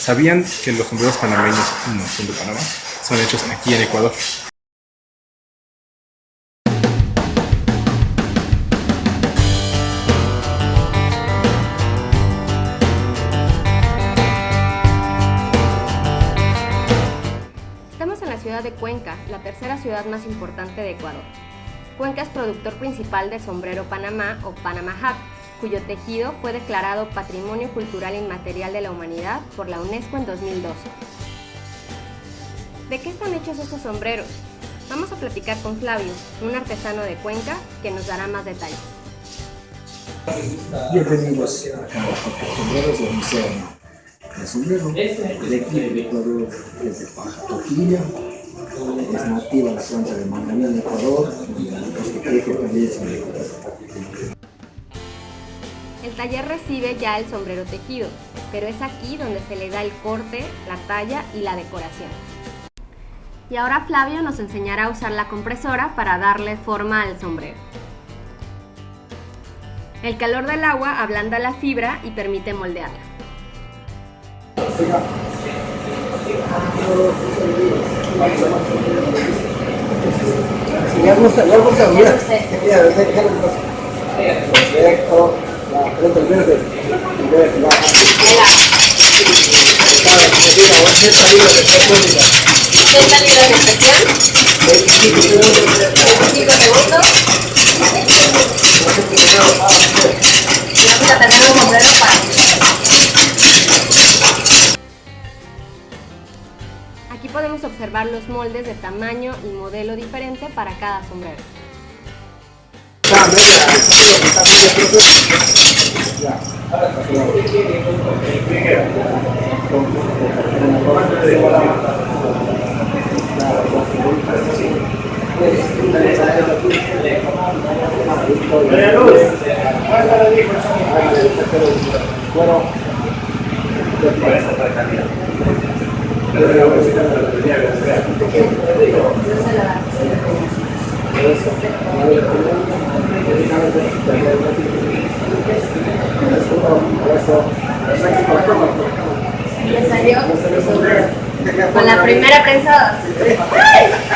¿Sabían que los sombreros panameños no son de Panamá? Son hechos aquí en Ecuador. Estamos en la ciudad de Cuenca, la tercera ciudad más importante de Ecuador. Cuenca es productor principal del sombrero Panamá o Panama Hat, cuyo tejido fue declarado Patrimonio Cultural Inmaterial de la Humanidad por la UNESCO en 2012. ¿De qué están hechos estos sombreros? Vamos a platicar con Flavio, un artesano de Cuenca, que nos dará más detalles. Bienvenidos a Cada Foto Sombreros del Museo. El sombrero de aquí de Ecuador es de paja toquilla, es nativa la planta de manganí en Ecuador, y los que creen que también es en Ecuador. El taller recibe ya el sombrero tejido, pero es aquí donde se le da el corte, la talla y la decoración. Y ahora Flavio nos enseñará a usar la compresora para darle forma al sombrero. El calor del agua ablanda la fibra y permite moldearla. Ya gusta, mira. Perfecto. El verde. ¿Qué salido en expresión? 25 segundos. Y vamos a tener un sombrero fácil. Aquí podemos observar los moldes de tamaño y modelo diferente para cada sombrero. ¿Le salió? Con la primera prensada.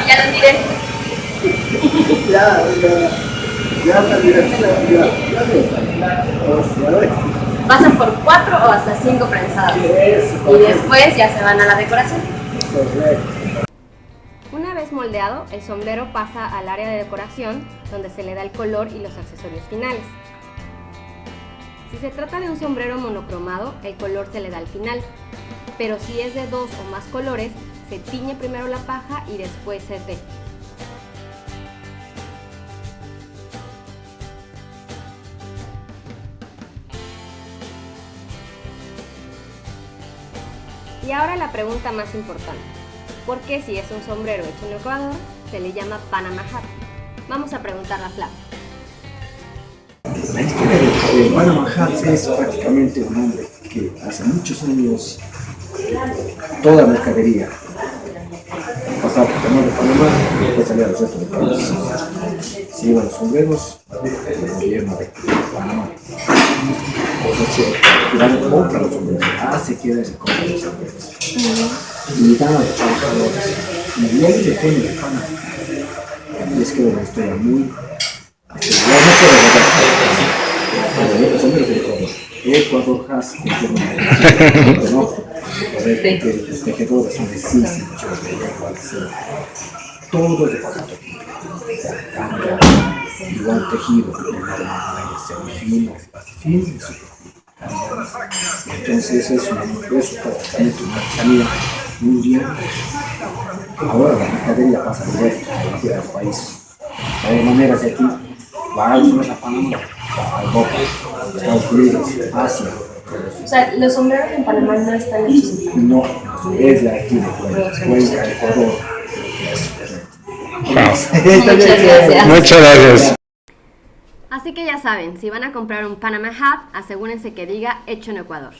Ya lo tiré. Ya está directo. Pasan por 4 o hasta 5 prensadas. Y después ya se van a la decoración. Una vez moldeado, el sombrero pasa al área de decoración, donde se le da el color y los accesorios finales. Si se trata de un sombrero monocromado, el color se le da al final, pero si es de 2 o más colores, se tiñe primero la paja y después se teje. Y ahora la pregunta más importante. ¿Por qué si es un sombrero hecho en Ecuador se le llama Panama Hat? Vamos a preguntarle a Flavio. La historia de Panama Hat es prácticamente un hombre que hace muchos años toda mercadería pasaba por el canal de Panamá y después salía al resto del país. Se llevan los sombreros del gobierno de Panamá. Entonces, el compra los sombreros, hace que se compra los sombreros. Y dan a los trabajadores. Y luego depende de Panamá. Y es que una historia muy... Los sombreros de Ecuador. Ecuador has ¿no? Porque los tejedores son de Sisi, todo es de paja toquilla. Igual tejido, fino, fino y súper. Entonces es prácticamente una artesanía mundial. Ahora la mercadería pasa directo a los países. De manera de aquí, va a a Panamá, a Europa, Estados Unidos, Asia. O sea, los sombreros en Panamá no están hechos. No, es de aquí de Cuenca, Ecuador. Muchas gracias. Muchas gracias. Así que ya saben, si van a comprar un Panama Hat, asegúrense que diga hecho en Ecuador.